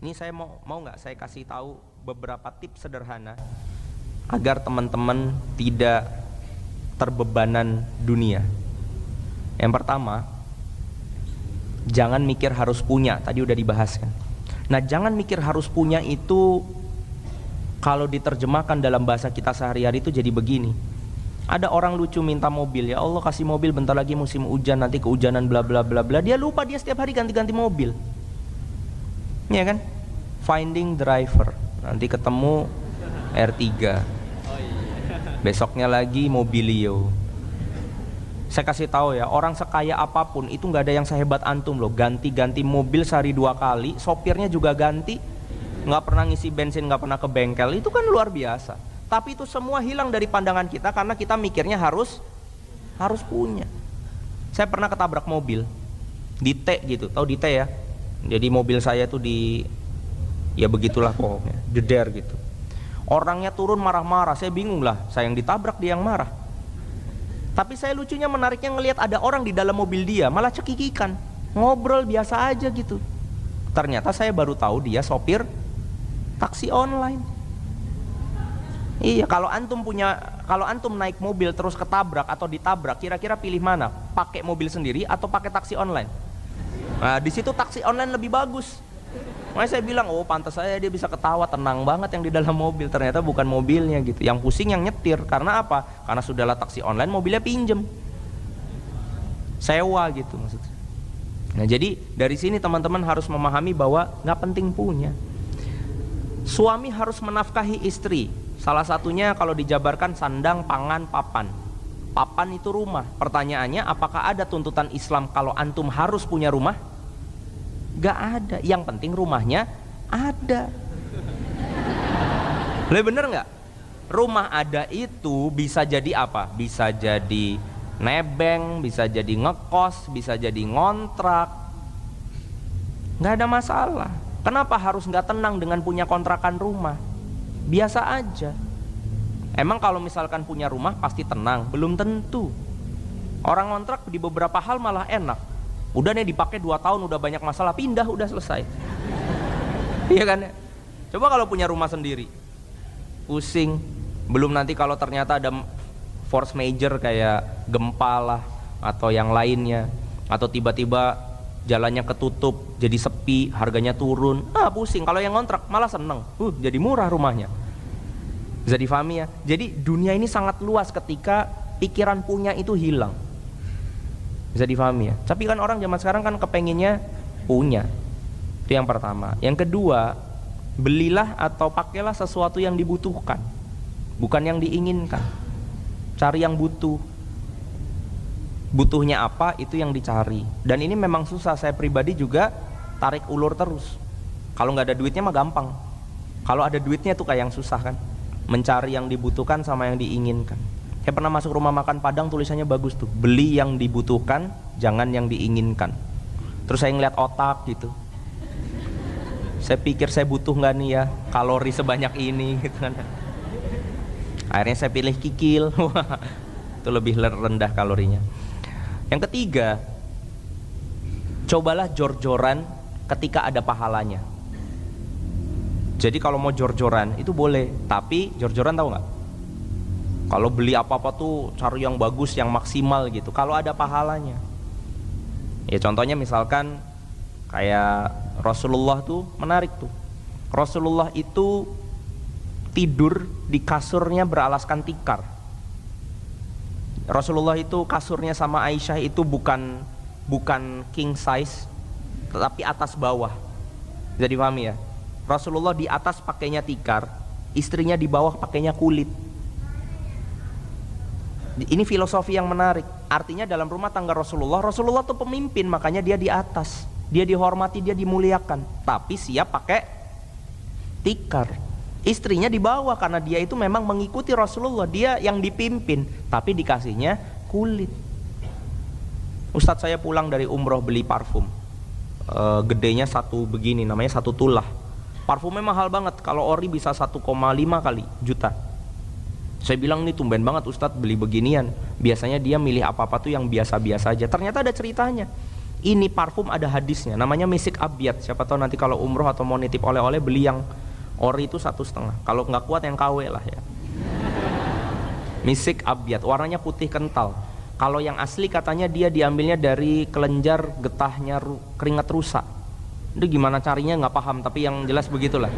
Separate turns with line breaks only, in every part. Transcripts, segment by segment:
Ini saya mau nggak saya kasih tahu beberapa tips sederhana agar teman-teman tidak terbebanan dunia. Yang pertama, jangan mikir harus punya. Tadi udah dibahas kan. Nah, jangan mikir harus punya itu kalau diterjemahkan dalam bahasa kita sehari-hari itu jadi begini. Ada orang lucu minta mobil, ya Allah kasih mobil, bentar lagi musim hujan, nanti kehujanan bla bla bla bla. Dia lupa dia setiap hari ganti-ganti mobil. Ya kan? Finding driver. Nanti ketemu R3. Besoknya lagi Mobilio. Saya kasih tahu ya, orang sekaya apapun itu nggak ada yang sehebat antum loh. Ganti-ganti mobil sehari 2 kali, sopirnya juga ganti, nggak pernah ngisi bensin, nggak pernah ke bengkel. Itu kan luar biasa. Tapi itu semua hilang dari pandangan kita karena kita mikirnya harus punya. Saya pernah ketabrak mobil di T gitu, tahu di T ya? Jadi mobil saya tuh ya begitulah pokoknya, jeder gitu. Orangnya turun marah-marah, saya bingung lah, saya yang ditabrak dia yang marah. Tapi saya lucunya menariknya ngelihat ada orang di dalam mobil dia malah cekikikan, ngobrol biasa aja gitu. Ternyata saya baru tahu dia sopir taksi online. Iya, kalau antum naik mobil terus ketabrak atau ditabrak, kira-kira pilih mana? Pakai mobil sendiri atau pakai taksi online? Nah, di situ taksi online lebih bagus. Makanya saya bilang, oh pantas saya dia bisa ketawa, tenang banget yang di dalam mobil. Ternyata bukan mobilnya gitu. Yang pusing yang nyetir. Karena apa? Karena sudahlah taksi online, mobilnya pinjem, sewa gitu maksudnya. Nah, jadi dari sini teman-teman harus memahami bahwa nggak penting punya. Suami harus menafkahi istri. Salah satunya kalau dijabarkan sandang, pangan, papan. Papan itu rumah. Pertanyaannya, apakah ada tuntutan Islam kalau antum harus punya rumah? Gak ada. Yang penting rumahnya ada. Lebih bener gak? Rumah ada itu bisa jadi apa? Bisa jadi nebeng, bisa jadi ngekos, bisa jadi ngontrak. Gak ada masalah. Kenapa harus gak tenang dengan punya kontrakan rumah? Biasa aja. Emang kalau misalkan punya rumah pasti tenang? Belum tentu. Orang ngontrak di beberapa hal malah enak. Udah nih dipakai 2 tahun udah banyak masalah, pindah udah selesai. Iya kan? Coba kalau punya rumah sendiri, pusing. Belum nanti kalau ternyata ada force major kayak gempa lah atau yang lainnya, atau tiba-tiba jalannya ketutup jadi sepi, harganya turun, pusing. Kalau yang ngontrak malah seneng, jadi murah rumahnya. Bisa difahami ya? Jadi dunia ini sangat luas ketika pikiran punya itu hilang. Bisa difahami ya? Tapi kan orang zaman sekarang kan kepenginnya punya. Itu yang pertama. Yang kedua, belilah atau pakailah sesuatu yang dibutuhkan, bukan yang diinginkan. Cari yang butuh. Butuhnya apa, itu yang dicari. Dan ini memang susah. Saya pribadi juga tarik ulur terus. Kalau nggak ada duitnya mah gampang. Kalau ada duitnya tuh kayak yang susah kan. Mencari yang dibutuhkan sama yang diinginkan. Saya pernah masuk rumah makan Padang, tulisannya bagus tuh, beli yang dibutuhkan, jangan yang diinginkan. Terus saya ngeliat otak gitu. Saya pikir saya butuh nggak nih ya kalori sebanyak ini gitu kan. Akhirnya saya pilih kikil. Itu lebih rendah kalorinya. Yang ketiga, cobalah jor-joran ketika ada pahalanya. Jadi kalau mau jor-joran itu boleh, tapi jor-joran tahu nggak? Kalau beli apa-apa tuh cari yang bagus, yang maksimal gitu. Kalau ada pahalanya. Ya contohnya misalkan kayak Rasulullah tuh menarik tuh. Rasulullah itu tidur di kasurnya beralaskan tikar. Rasulullah itu kasurnya sama Aisyah itu bukan king size, tetapi atas bawah. Jadi pahami ya? Rasulullah di atas pakainya tikar, istrinya di bawah pakainya kulit. Ini filosofi yang menarik. Artinya dalam rumah tangga Rasulullah tuh pemimpin, makanya dia di atas, dia dihormati, dia dimuliakan, tapi siap pakai tikar. Istrinya di bawah karena dia itu memang mengikuti Rasulullah, dia yang dipimpin, tapi dikasihnya kulit. Ustadz saya pulang dari umroh beli parfum, gedenya satu begini, namanya 1 tulah. Parfumnya mahal banget, kalau ori bisa 1,5 kali juta. Saya bilang nih tumben banget Ustadz beli beginian. Biasanya dia milih apa-apa tuh yang biasa-biasa aja. Ternyata ada ceritanya. Ini parfum ada hadisnya, namanya misik abyad. Siapa tahu nanti kalau umroh atau mau nitip oleh-oleh beli yang ori itu 1,5. Kalau nggak kuat yang KW lah ya. Misik abyad, warnanya putih kental. Kalau yang asli katanya dia diambilnya dari kelenjar getahnya keringat rusa. Itu gimana carinya nggak paham, tapi yang jelas begitulah.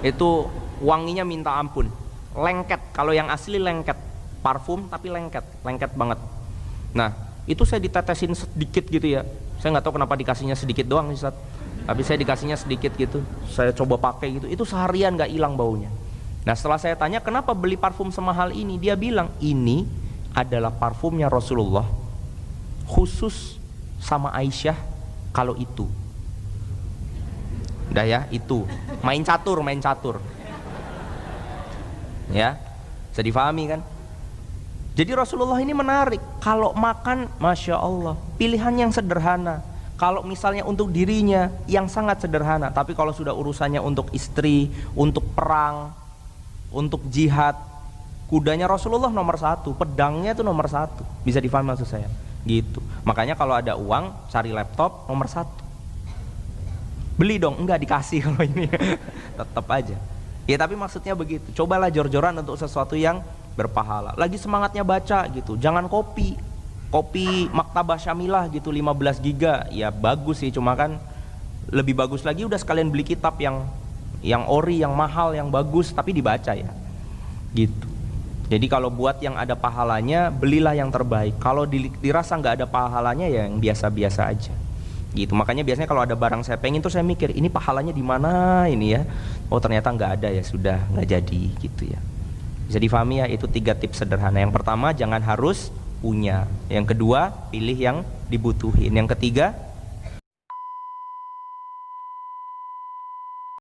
Itu wanginya minta ampun. Lengket, kalau yang asli lengket. Parfum tapi lengket, lengket banget. Nah, itu saya ditetesin sedikit gitu ya. Saya nggak tahu kenapa dikasihnya sedikit doang Ustaz. Tapi saya dikasihnya sedikit gitu. Saya coba pakai gitu. Itu seharian nggak hilang baunya. Nah, setelah saya tanya kenapa beli parfum semahal ini, dia bilang ini adalah parfumnya Rasulullah khusus sama Aisyah kalau itu. Udah ya, itu. Main catur. Ya. Bisa difahami kan? Jadi Rasulullah ini menarik. Kalau makan, Masya Allah, pilihan yang sederhana. Kalau misalnya untuk dirinya, yang sangat sederhana. Tapi kalau sudah urusannya untuk istri, untuk perang, untuk jihad, kudanya Rasulullah nomor 1, pedangnya itu nomor 1. Bisa difahami maksud saya? Gitu. Makanya kalau ada uang, cari laptop nomor 1. Beli dong, enggak dikasih kalau ini. Tetap aja. Ya tapi maksudnya begitu. Cobalah jor-joran untuk sesuatu yang berpahala. Lagi semangatnya baca gitu. Jangan kopi Maktabah Syamilah gitu 15 giga. Ya bagus sih, cuma kan lebih bagus lagi udah sekalian beli kitab yang ori, yang mahal, yang bagus tapi dibaca ya. Gitu. Jadi kalau buat yang ada pahalanya, belilah yang terbaik. Kalau dirasa nggak ada pahalanya ya yang biasa-biasa aja. Gitu. Makanya biasanya kalau ada barang saya pengen tuh saya mikir, ini pahalanya di mana ini ya? Oh ternyata nggak ada, ya sudah nggak jadi gitu ya. Bisa difahami ya, itu 3 tips sederhana. Yang pertama, jangan harus punya. Yang kedua, pilih yang dibutuhin. Yang ketiga,